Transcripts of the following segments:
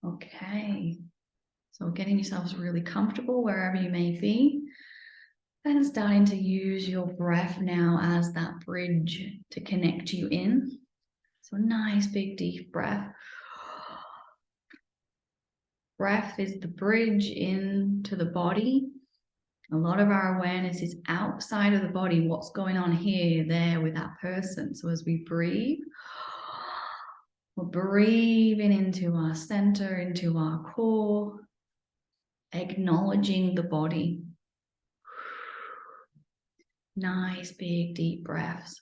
Okay. So getting yourselves really comfortable wherever you may be. And starting to use your breath now as that bridge to connect you in. So nice, big, deep breath. Breath is the bridge into the body. A lot of our awareness is outside of the body. What's going on here, there with that person. So as we breathe, we're breathing into our center, into our core, acknowledging the body. Nice, big, deep breaths.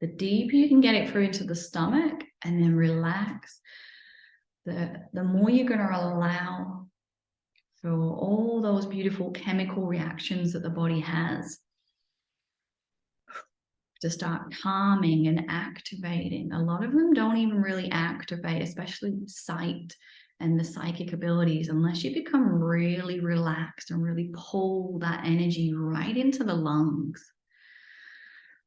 The deeper you can get it through into the stomach and then relax, the more you're going to allow for all those beautiful chemical reactions that the body has to start calming and activating. A lot of them don't even really activate, especially sight and the psychic abilities, unless you become really relaxed and really pull that energy right into the lungs.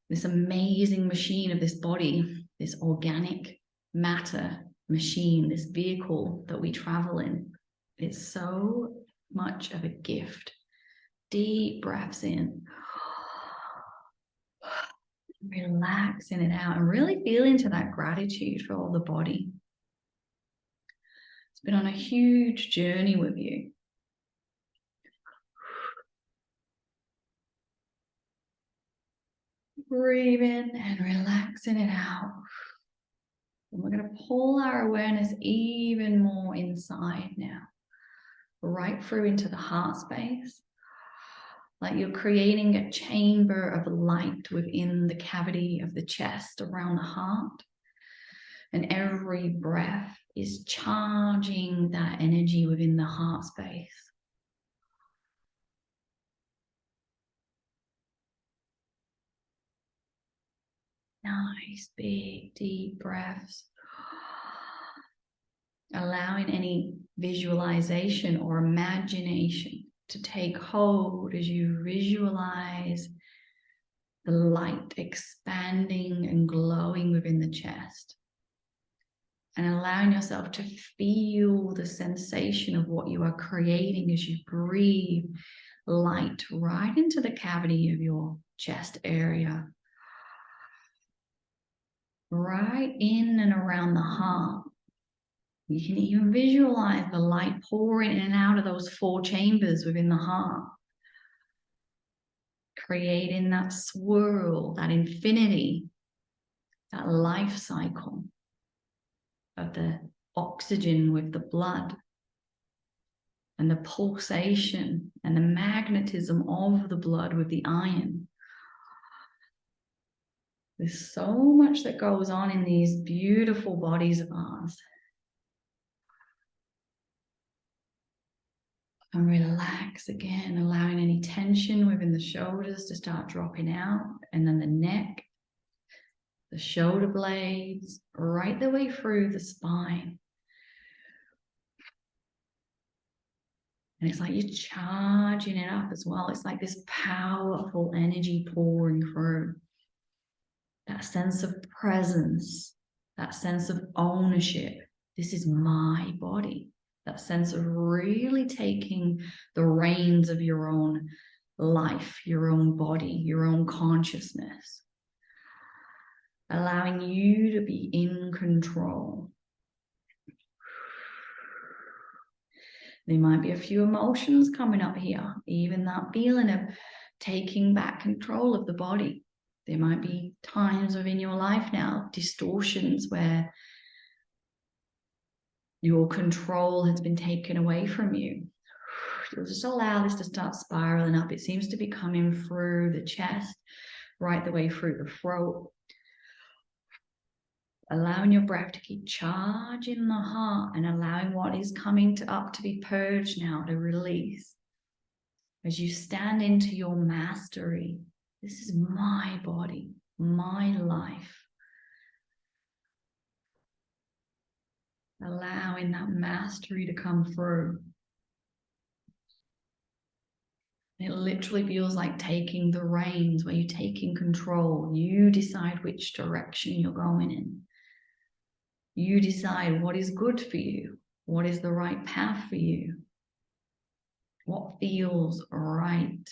This amazing machine of this body, this organic matter machine, this vehicle that we travel in, is so much of a gift. Deep breaths in, relaxing it out, and really feel into that gratitude for all the body. It's been on a huge journey with you. Breathe in and relaxing it out. And we're going to pull our awareness even more inside now, right through into the heart space. Like you're creating a chamber of light within the cavity of the chest around the heart. And every breath is charging that energy within the heart space. Nice, big, deep breaths. Allowing any visualization or imagination to take hold as you visualize the light expanding and glowing within the chest. And allowing yourself to feel the sensation of what you are creating as you breathe light right into the cavity of your chest area. Right in and around the heart. You can even visualize the light pouring in and out of those 4 chambers within the heart. Creating that swirl, that infinity, that life cycle of the oxygen with the blood and the pulsation and the magnetism of the blood with the iron. There's so much that goes on in these beautiful bodies of ours. And relax again, allowing any tension within the shoulders to start dropping out. And then the neck, the shoulder blades, right the way through the spine. And it's like you're charging it up as well. It's like this powerful energy pouring through. That sense of presence, that sense of ownership. This is my body. That sense of really taking the reins of your own life, your own body, your own consciousness. Allowing you to be in control. There might be a few emotions coming up here, even that feeling of taking back control of the body. There might be times within your life now, distortions where your control has been taken away from you. You'll just allow this to start spiraling up. It seems to be coming through the chest, right the way through the throat. Allowing your breath to keep charging the heart and allowing what is coming up to be purged now, to release. As you stand into your mastery, this is my body, my life. Allowing that mastery to come through. It literally feels like taking the reins, where you're taking control. You decide which direction you're going in. You decide what is good for you, what is the right path for you, what feels right.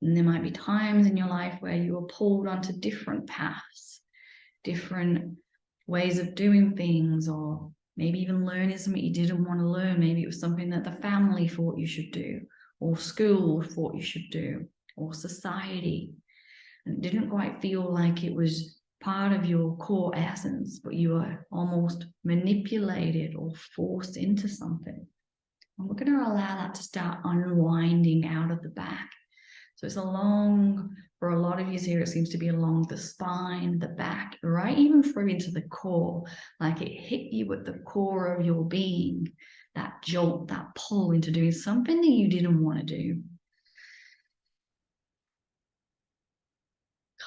And there might be times in your life where you are pulled onto different paths, different ways of doing things, or maybe even learning something you didn't want to learn. Maybe it was something that the family thought you should do, or school thought you should do, or society. And it didn't quite feel like it was part of your core essence, but you were almost manipulated or forced into something. And we're going to allow that to start unwinding out of the back. So it's for a lot of you here, it seems to be along the spine, the back, right even through into the core, like it hit you at the core of your being, that jolt, that pull into doing something that you didn't want to do.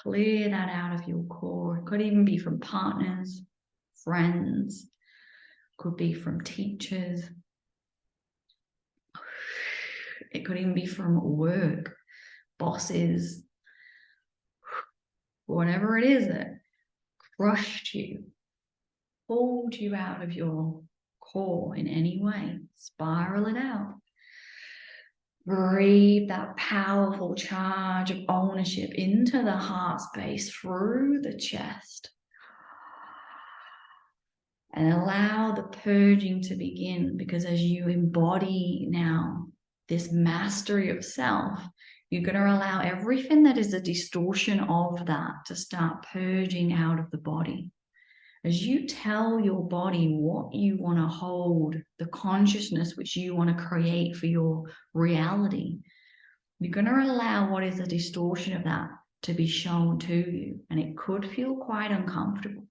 Clear that out of your core. It could even be from partners, friends, could be from teachers. It could even be from work, bosses, whatever it is that crushed you, pulled you out of your core in any way. Spiral it out. Breathe that powerful charge of ownership into the heart space through the chest. And allow the purging to begin, because as you embody now this mastery of self, you're going to allow everything that is a distortion of that to start purging out of the body. As you tell your body what you want to hold, the consciousness which you want to create for your reality, you're going to allow what is a distortion of that to be shown to you. And it could feel quite uncomfortable.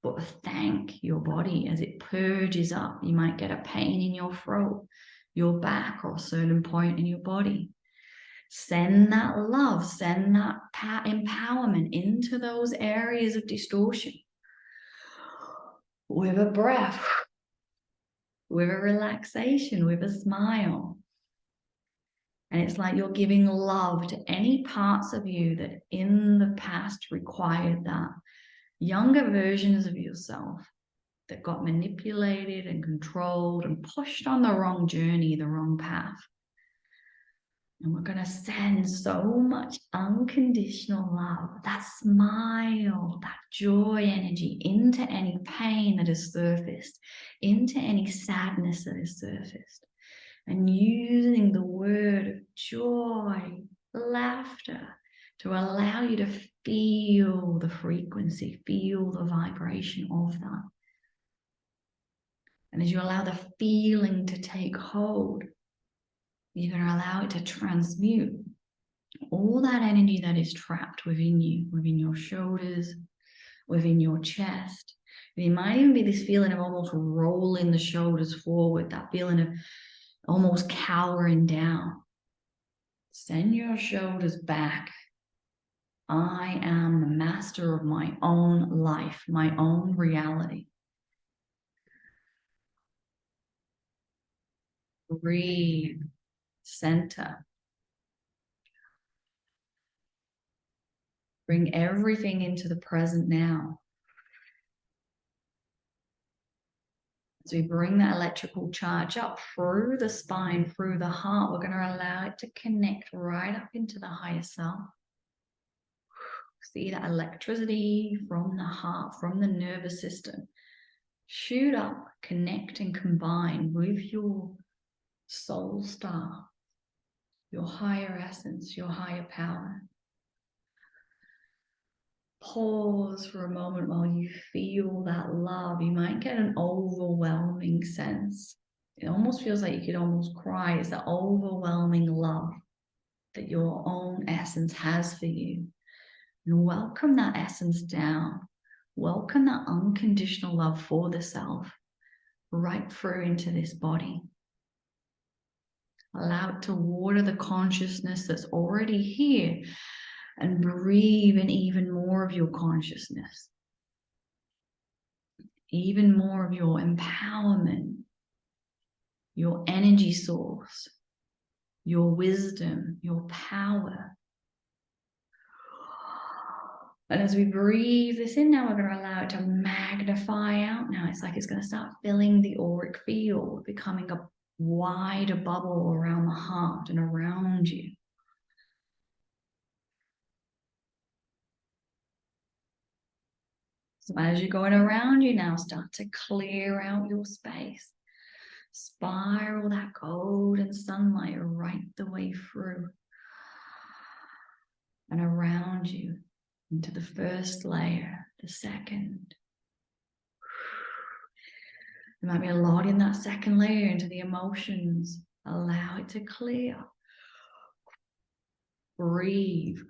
But thank your body as it purges up. You might get a pain in your throat, your back, or a certain point in your body. Send that love, send that empowerment into those areas of distortion with a breath, with a relaxation, with a smile. And it's like you're giving love to any parts of you that in the past required that. Younger versions of yourself that got manipulated and controlled and pushed on the wrong journey, the wrong path. And we're going to send so much unconditional love, that smile, that joy energy into any pain that has surfaced, into any sadness that has surfaced. And using the word of joy, laughter, to allow you to feel the frequency, feel the vibration of that. And as you allow the feeling to take hold, you're going to allow it to transmute all that energy that is trapped within you, within your shoulders, within your chest. And it might even be this feeling of almost rolling the shoulders forward, that feeling of almost cowering down. Send your shoulders back. I am the master of my own life, my own reality. Breathe, center. Bring everything into the present now. As we bring that electrical charge up through the spine, through the heart, we're going to allow it to connect right up into the higher self. See that electricity from the heart, from the nervous system, shoot up, connect and combine with your soul star, your higher essence, your higher power. Pause for a moment while you feel that love. You might get an overwhelming sense. It almost feels like you could almost cry. It's that overwhelming love that your own essence has for you. And welcome that essence down. Welcome that unconditional love for the self right through into this body. Allow it to water the consciousness that's already here and breathe in even more of your consciousness, even more of your empowerment, your energy source, your wisdom, your power. And as we breathe this in now, we're going to allow it to magnify out now. It's like it's going to start filling the auric field, becoming a wider bubble around the heart and around you. So as you're going around you now, start to clear out your space. Spiral that golden sunlight right the way through and around you into the first layer, the second. There might be a lot in that second layer into the emotions. Allow it to clear. Breathe.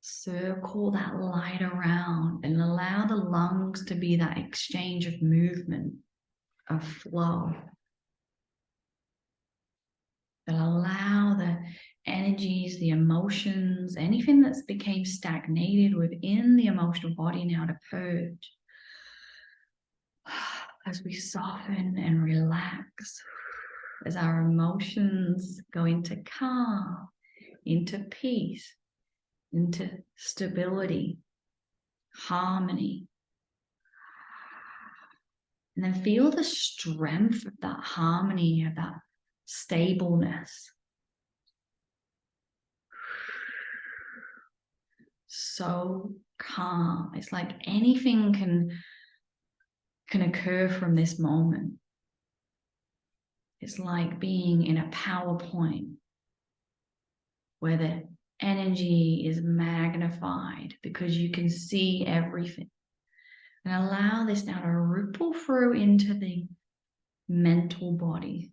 Circle that light around and allow the lungs to be that exchange of movement, of flow. But allow the energies, the emotions, anything that's became stagnated within the emotional body now to purge. As we soften and relax, as our emotions go into calm, into peace, into stability, harmony. And then feel the strength of that harmony, of that stableness. So calm. It's like anything can occur from this moment. It's like being in a PowerPoint where the energy is magnified because you can see everything. And allow this now to ripple through into the mental body.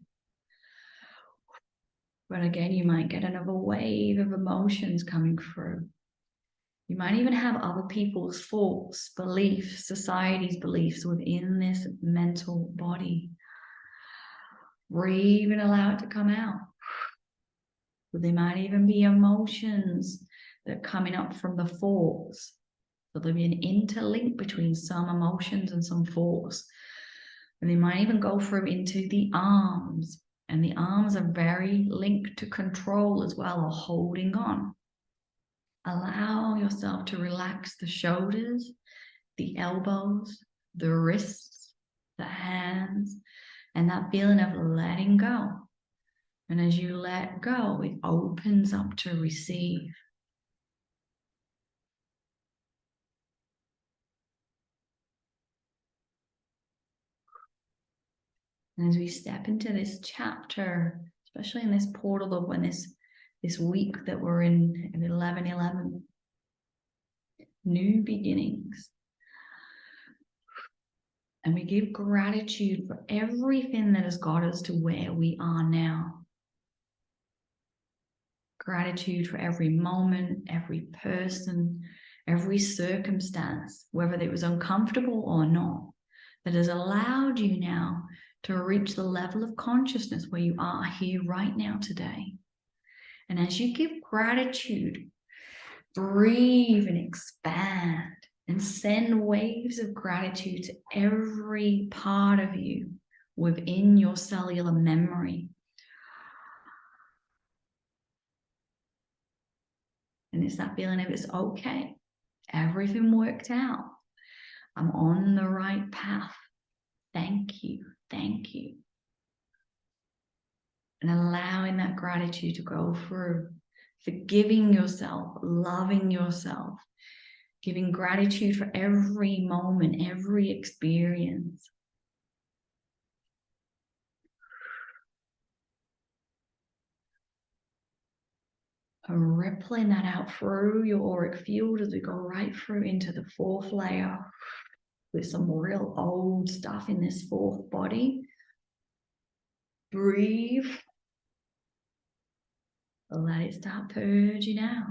But again, you might get another wave of emotions coming through. You might even have other people's thoughts, beliefs, society's beliefs within this mental body. Breathe and allow it to come out. But there might even be emotions that are coming up from the thoughts. So there'll be an interlink between some emotions and some thoughts. And they might even go through into the arms. And the arms are very linked to control as well, or holding on. Allow yourself to relax the shoulders, the elbows, the wrists, the hands, and that feeling of letting go. And as you let go, it opens up to receive. And as we step into this chapter, especially in this portal of when this week that we're in 11/11, new beginnings. And we give gratitude for everything that has got us to where we are now. Gratitude for every moment, every person, every circumstance, whether it was uncomfortable or not, that has allowed you now to reach the level of consciousness where you are here right now today. And as you give gratitude, breathe and expand and send waves of gratitude to every part of you within your cellular memory. And it's that feeling of it's okay. Everything worked out. I'm on the right path. Thank you. Thank you. And allowing that gratitude to go through, forgiving yourself, loving yourself, giving gratitude for every moment, every experience. And rippling that out through your auric field as we go right through into the fourth layer with some real old stuff in this fourth body. Breathe. Let it start purging out.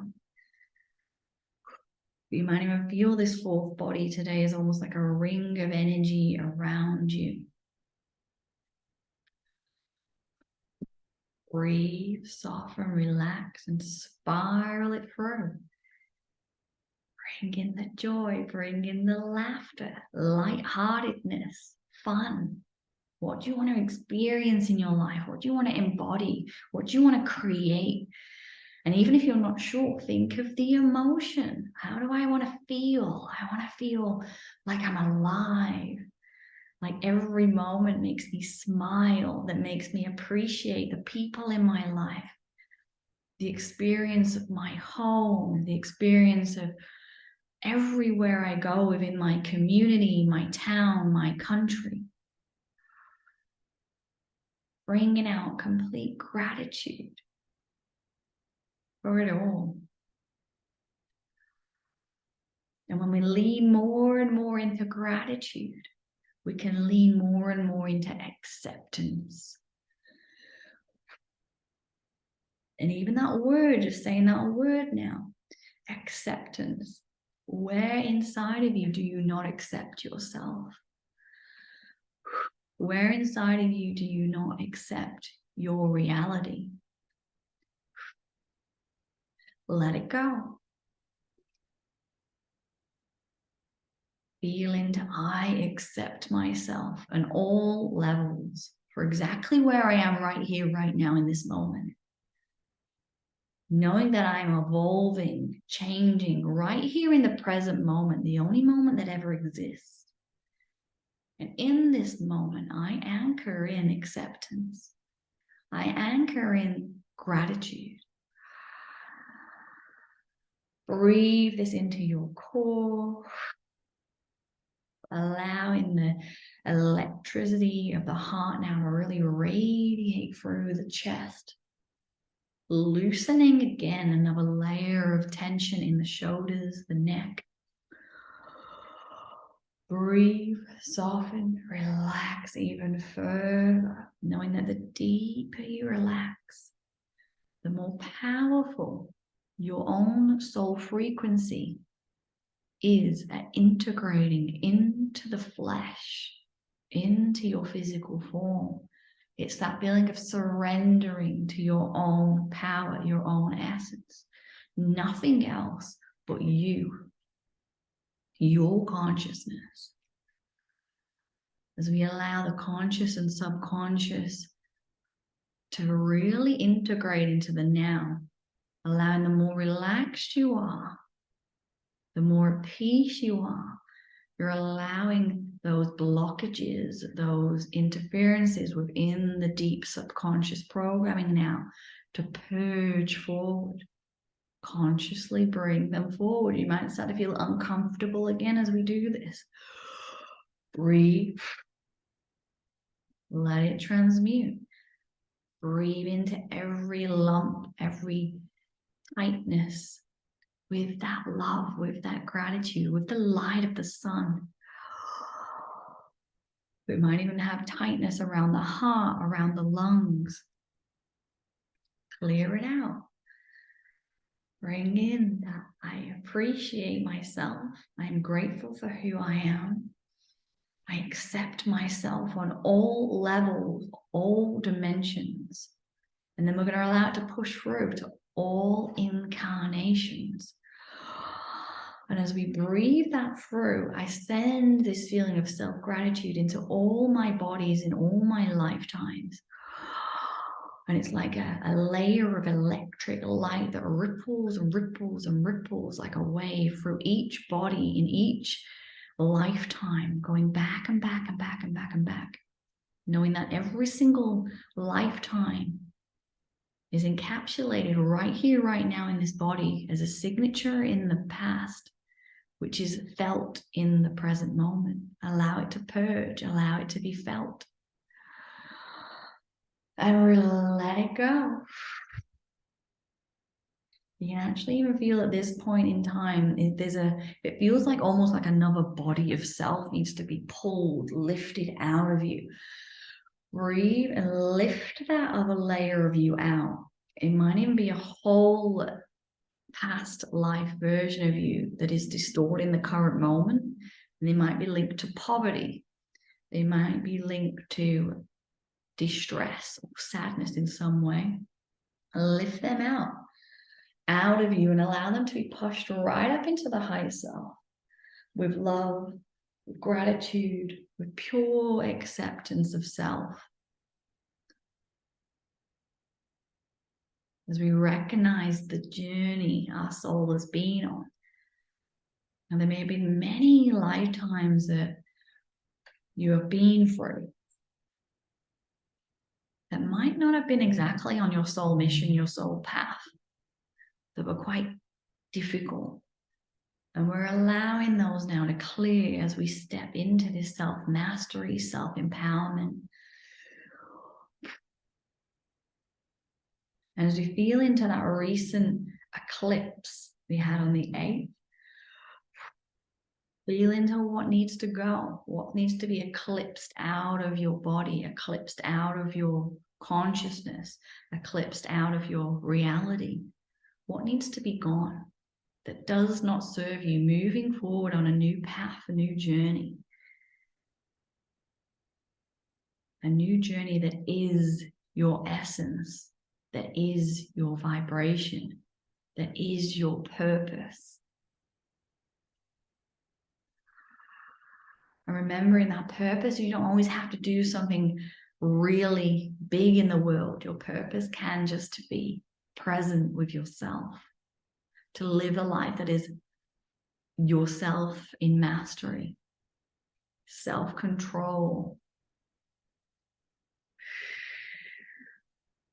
You might even feel this fourth body today is almost like a ring of energy around you. Breathe, soften, relax, and spiral it through. Bring in the joy, bring in the laughter, lightheartedness, fun. What do you want to experience in your life? What do you want to embody? What do you want to create? And even if you're not sure, think of the emotion. How do I want to feel? I want to feel like I'm alive. Like every moment makes me smile, that makes me appreciate the people in my life, the experience of my home, the experience of everywhere I go within my community, my town, my country. Bringing out complete gratitude for it all. And when we lean more and more into gratitude, we can lean more and more into acceptance. And even that word, just saying that word now, acceptance. Where inside of you do you not accept yourself? Where inside of you do you not accept your reality? Let it go. Feel into I accept myself on all levels for exactly where I am right here, right now in this moment. Knowing that I'm evolving, changing right here in the present moment, the only moment that ever exists. And in this moment, I anchor in acceptance. I anchor in gratitude. Breathe this into your core. Allowing the electricity of the heart now to really radiate through the chest. Loosening again another layer of tension in the shoulders, the neck. Breathe, soften, relax even further, knowing that the deeper you relax, the more powerful your own soul frequency is at integrating into the flesh, into your physical form. It's that feeling of surrendering to your own power, your own essence. Nothing else but you, your consciousness. As we allow the conscious and subconscious to really integrate into the now, allowing the more relaxed you are, the more at peace you are, you're allowing those blockages, those interferences within the deep subconscious programming now to purge forward. Consciously bring them forward. You might start to feel uncomfortable again as we do this. Breathe. Let it transmute. Breathe into every lump, every tightness with that love, with that gratitude, with the light of the sun. We might even have tightness around the heart, around the lungs. Clear it out. Bring in that I appreciate myself. I'm grateful for who I am. I accept myself on all levels, all dimensions. And then we're going to allow it to push through to all incarnations. And as we breathe that through, I send this feeling of self-gratitude into all my bodies in all my lifetimes. And it's like a layer of electric light that ripples and ripples and ripples like a wave through each body in each lifetime, going back and back and back and back and back, knowing that every single lifetime is encapsulated right here, right now in this body as a signature in the past, which is felt in the present moment. Allow it to purge, allow it to be felt. And we'll let it go. You can actually even feel at this point in time, it feels like almost like another body of self needs to be pulled, lifted out of you. Breathe and lift that other layer of you out. It might even be a whole past life version of you that is distorted in the current moment. And they might be linked to poverty. They might be linked to distress or sadness in some way. Lift them out of you and allow them to be pushed right up into the higher self with love, with gratitude, with pure acceptance of self. as we recognize the journey our soul has been on. Now, there may have been many lifetimes that you have been through that might not have been exactly on your soul mission, your soul path, that were quite difficult. And we're allowing those now to clear as we step into this self-mastery, self-empowerment. And as we feel into that recent eclipse we had on the 8th, feel into what needs to go, what needs to be eclipsed out of your body, eclipsed out of your consciousness, eclipsed out of your reality. What needs to be gone that does not serve you moving forward on a new path, a new journey. A new journey that is your essence, that is your vibration, that is your purpose. And remembering that purpose, you don't always have to do something really big in the world. Your purpose can just be present with yourself, to live a life that is yourself in mastery, self-control,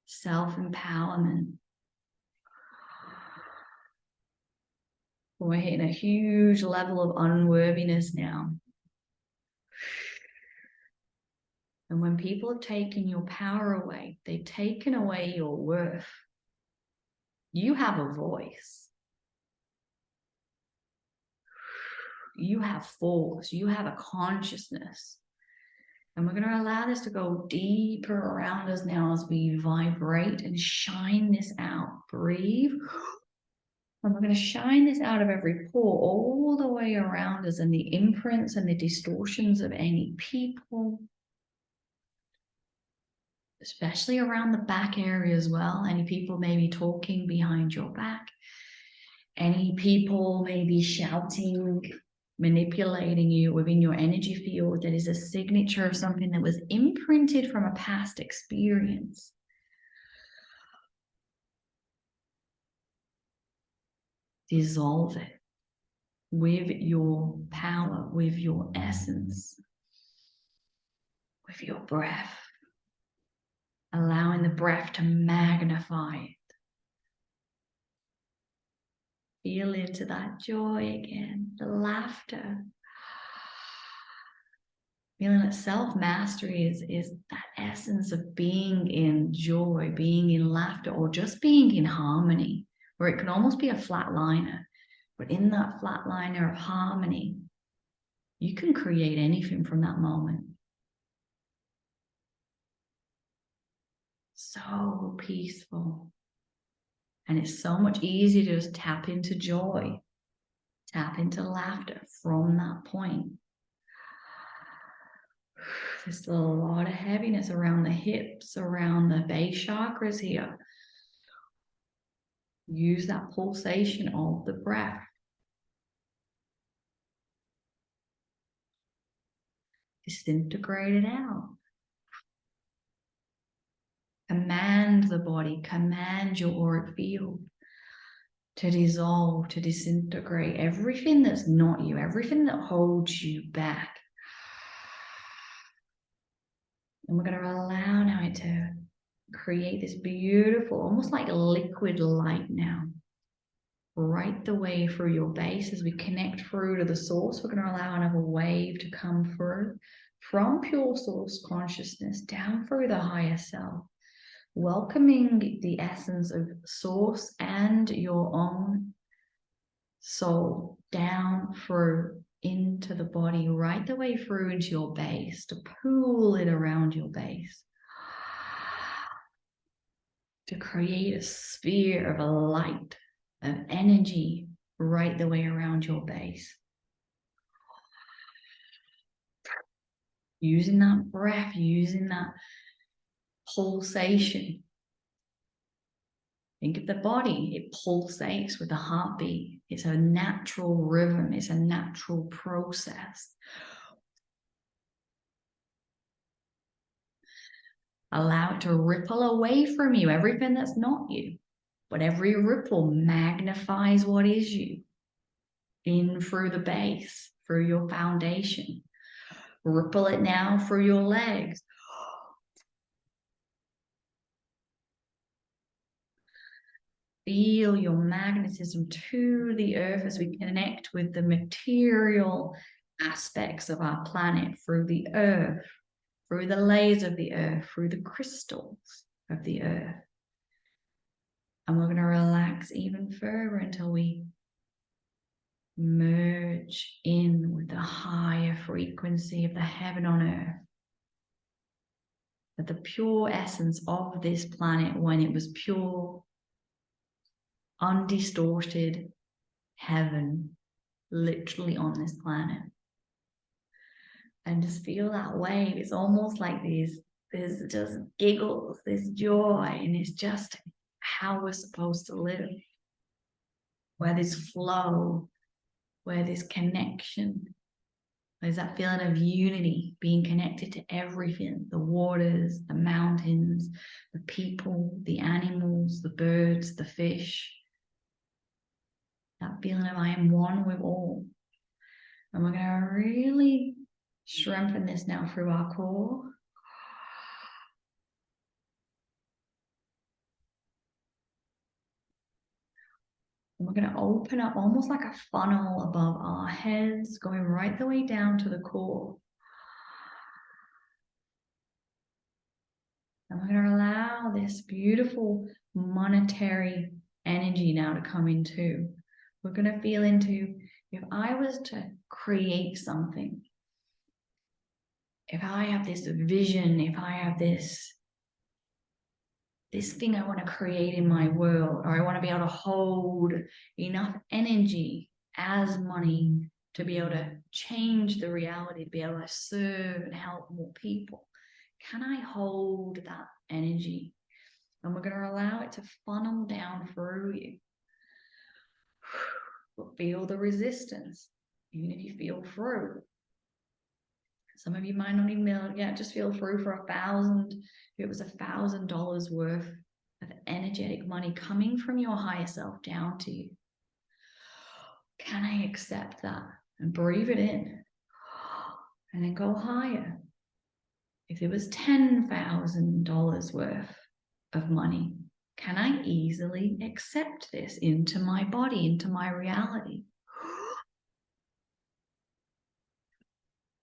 self-empowerment. We're hitting a huge level of unworthiness now. And when people have taken your power away, they've taken away your worth. You have a voice. You have force. You have a consciousness. And we're going to allow this to go deeper around us now as we vibrate and shine this out. Breathe. And we're going to shine this out of every pore all the way around us, and the imprints and the distortions of any people, especially around the back area as well. Any people maybe talking behind your back. Any people maybe shouting, manipulating you within your energy field that is a signature of something that was imprinted from a past experience. Dissolve it with your power, with your essence, with your breath. Allowing the breath to magnify it. Feel into that joy again, the laughter. Feeling that self-mastery is that essence of being in joy, being in laughter, or just being in harmony, where it can almost be a flatliner. But in that flatliner of harmony, you can create anything from that moment. So peaceful. And it's so much easier to just tap into joy, tap into laughter from that point. There's still a lot of heaviness around the hips, around the base chakras here. Use that pulsation of the breath. Disintegrate it out. Command the body, command your auric field to dissolve, to disintegrate everything that's not you, everything that holds you back. And we're going to allow now it to create this beautiful, almost like a liquid light now, right the way through your base. As we connect through to the source, we're going to allow another wave to come through from pure source consciousness down through the higher self, welcoming the essence of source and your own soul down through into the body, right the way through into your base, to pool it around your base, to create a sphere of a light, of energy right the way around your base. Using that breath, using that pulsation. Think of the body, it pulsates with the heartbeat. It's a natural rhythm, it's a natural process. Allow it to ripple away from you, everything that's not you. But every ripple magnifies what is you in through the base, through your foundation. Ripple it now through your legs. Feel your magnetism to the earth as we connect with the material aspects of our planet through the earth, through the layers of the earth, through the crystals of the earth. And we're going to relax even further until we merge in with the higher frequency of the heaven on earth. That the pure essence of this planet, when it was pure, undistorted heaven, literally on this planet. And just feel that wave. It's almost like there's just giggles, there's joy, and it's just how we're supposed to live. Where there's flow, where there's connection. There's that feeling of unity, being connected to everything, the waters, the mountains, the people, the animals, the birds, the fish. That feeling of I am one with all. And we're going to really strengthen this now through our core. And we're going to open up almost like a funnel above our heads, going right the way down to the core. And we're going to allow this beautiful monetary energy now to come into. We're going to feel into, if I was to create something, if I have this vision, if I have this thing I want to create in my world, or I want to be able to hold enough energy as money to be able to change the reality, to be able to serve and help more people. Can I hold that energy? And we're going to allow it to funnel down through you. But feel the resistance, even if you feel through. Some of you might not even be able to just feel through for 1,000. If it was $1,000 worth of energetic money coming from your higher self down to you. Can I accept that? And breathe it in. And then go higher. If there was $10,000 worth of money, can I easily accept this into my body, into my reality?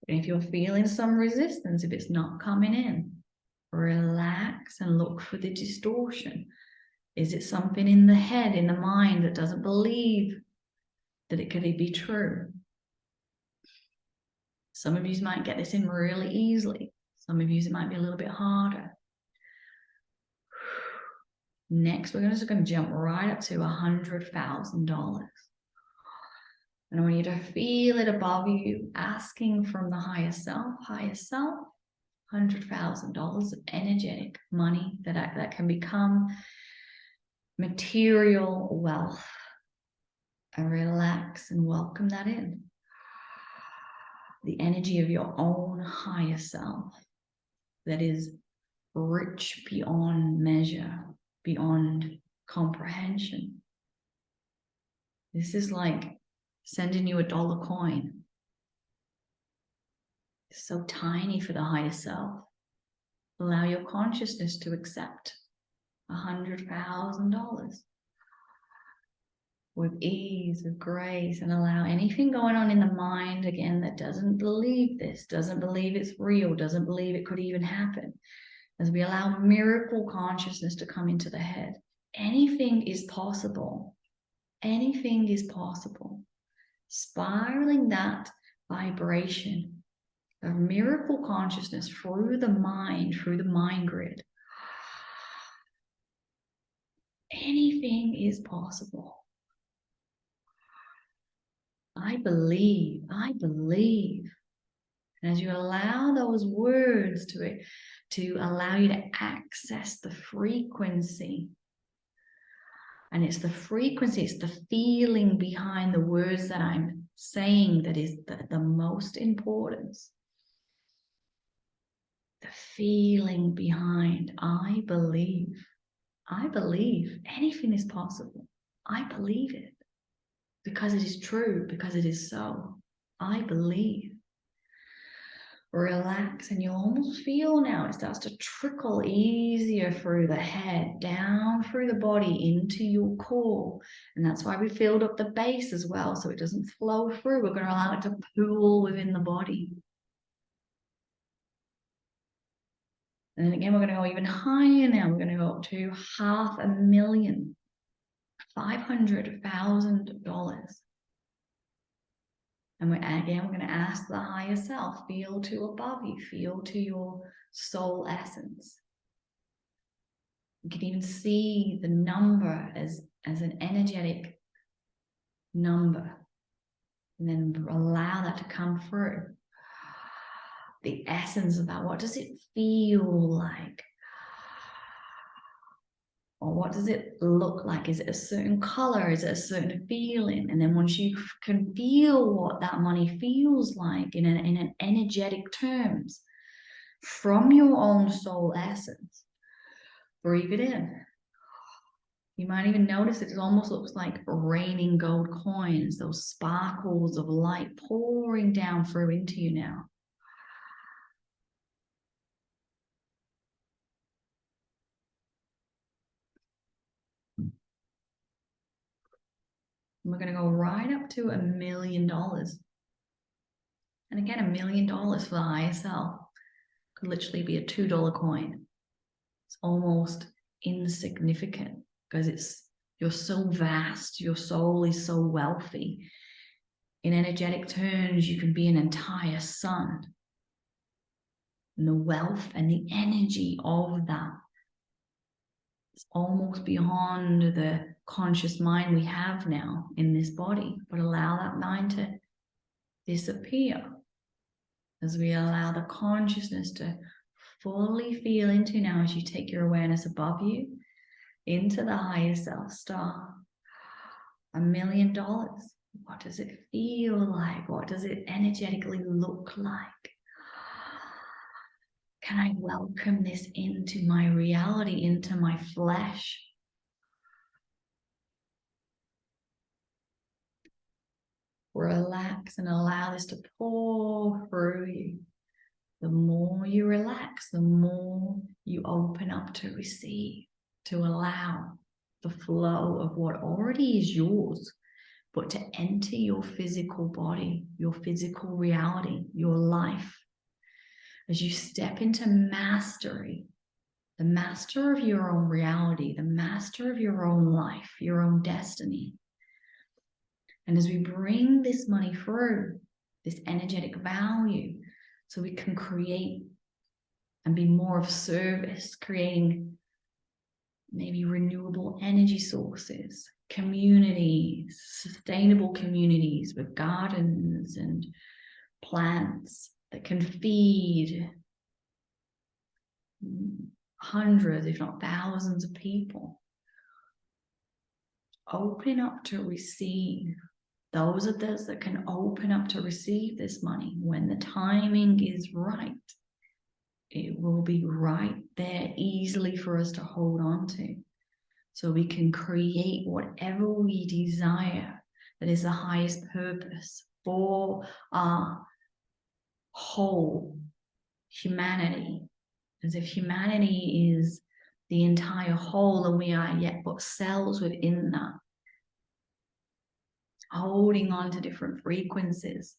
And if you're feeling some resistance, if it's not coming in, relax and look for the distortion. Is it something in the head, in the mind, that doesn't believe that it could be true? Some of you might get this in really easily. Some of you it might be a little bit harder. Next, we're just going to jump right up to $100,000. And I want you to feel it above you, asking from the higher self, $100,000 of energetic money that can become material wealth. And relax and welcome that in. The energy of your own higher self that is rich beyond measure, beyond comprehension. This is like sending you $1 coin. It's so tiny for the higher self. Allow your consciousness to accept $100,000 with ease, with grace, and allow anything going on in the mind, again, that doesn't believe this, doesn't believe it's real, doesn't believe it could even happen. As we allow miracle consciousness to come into the head, anything is possible. Anything is possible. Spiraling that vibration of miracle consciousness through the mind grid. Anything is possible. I believe. And as you allow those words to allow you to access the frequency, and it's the frequency, it's the feeling behind the words that I'm saying that is the most important. The feeling behind, I believe. I believe anything is possible. I believe it because it is true, because it is so. I believe. Relax, and you'll almost feel now it starts to trickle easier through the head, down through the body into your core. And that's why we filled up the base as well, so it doesn't flow through. We're going to allow it to pool within the body. And then again, we're going to go even higher now. We're going to go up to $500,000, $500,000. And we're going to ask the higher self, feel to above you, feel to your soul essence. You can even see the number as an energetic number. And then allow that to come through. The essence of that. What does it feel like? Or what does it look like? Is it a certain color? Is it a certain feeling? And then once you can feel what that money feels like in an energetic terms from your own soul essence, breathe it in. You might even notice it almost looks like raining gold coins, those sparkles of light pouring down through into you now. And we're going to go right up to $1 million. And again, $1 million for the higher self could literally be a $2 coin. It's almost insignificant because you're so vast, your soul is so wealthy. In energetic terms, you can be an entire sun. And the wealth and the energy of that is almost beyond the conscious mind we have now in this body. But allow that mind to disappear as we allow the consciousness to fully feel into now as you take your awareness above you into the higher self star. $1 million. What does it feel like? What does it energetically look like? Can I welcome this into my reality, into my flesh? Relax and allow this to pour through you. The more you relax, the more you open up to receive, to allow the flow of what already is yours, but to enter your physical body, your physical reality, your life. As you step into mastery, the master of your own reality, the master of your own life, your own destiny. And as we bring this money through, this energetic value, so we can create and be more of service, creating maybe renewable energy sources, communities, sustainable communities with gardens and plants that can feed hundreds, if not thousands of people. Open up to receive. Those of us that can open up to receive this money when the timing is right, it will be right there easily for us to hold on to. So we can create whatever we desire that is the highest purpose for our whole humanity. As if humanity is the entire whole and we are yet but cells within that, holding on to different frequencies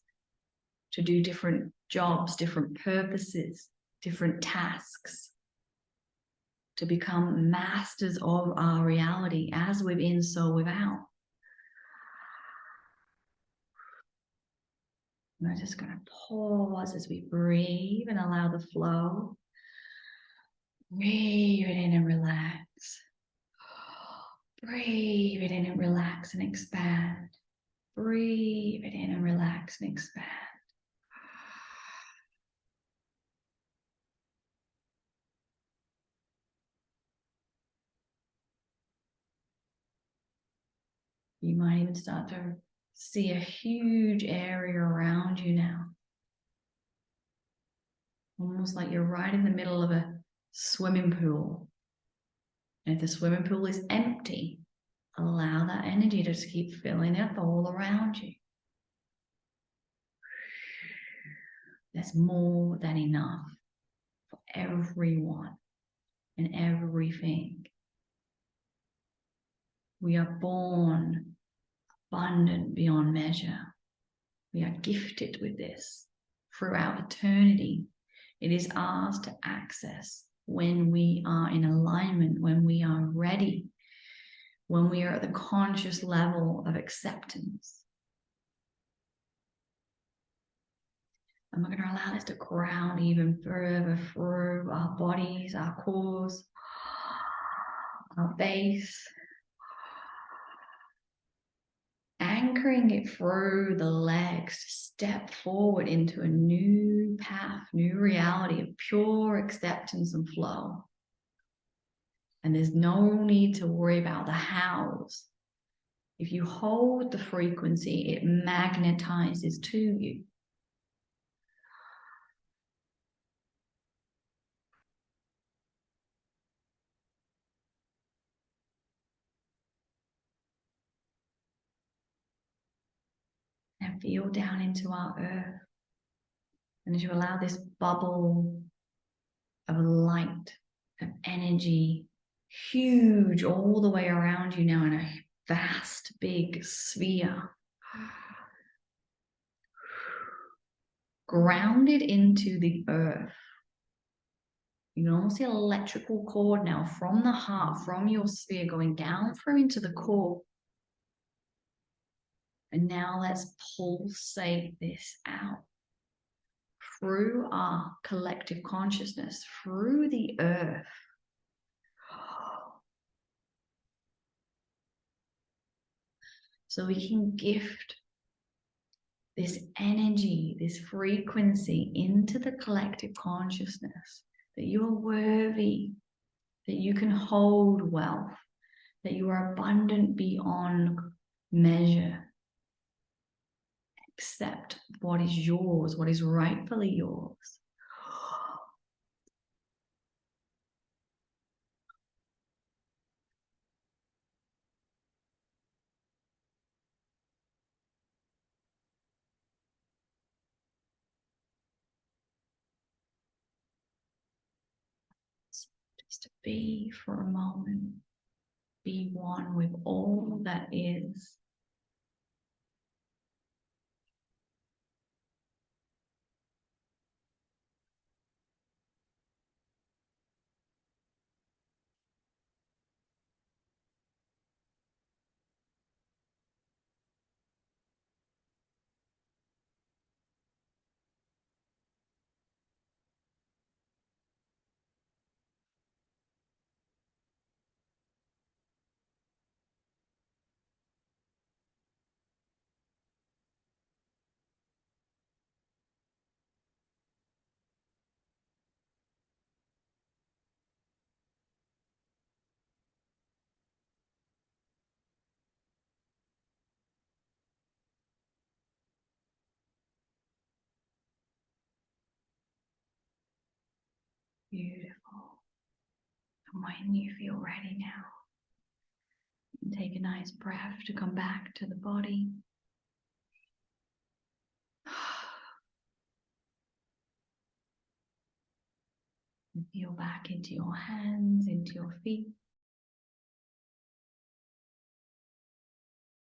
to do different jobs, different purposes, different tasks, to become masters of our reality as within, so without. And I'm just going to pause as we breathe and allow the flow. Breathe it in and relax. Breathe it in and relax and expand. Breathe it in and relax and expand. You might even start to see a huge area around you now. Almost like you're right in the middle of a swimming pool. And if the swimming pool is empty, allow that energy to just keep filling it all around you. There's more than enough for everyone and everything. We are born abundant beyond measure. We are gifted with this throughout eternity. It is ours to access when we are in alignment, when we are ready, when we are at the conscious level of acceptance. And we're going to allow this to ground even further through our bodies, our cores, our base. Anchoring it through the legs to step forward into a new path, new reality of pure acceptance and flow. And there's no need to worry about the hows. If you hold the frequency, it magnetizes to you. And feel down into our earth. And as you allow this bubble of light, of energy, huge all the way around you now in a vast, big sphere, grounded into the earth. You can almost see an electrical cord now from the heart, from your sphere, going down through into the core. And now let's pulsate this out through our collective consciousness, through the earth. So we can gift this energy, this frequency into the collective consciousness that you are worthy, that you can hold wealth, that you are abundant beyond measure. Accept what is yours, what is rightfully yours. Just to be for a moment, be one with all that is. Beautiful. And when you feel ready now, you can take a nice breath to come back to the body. And feel back into your hands, into your feet.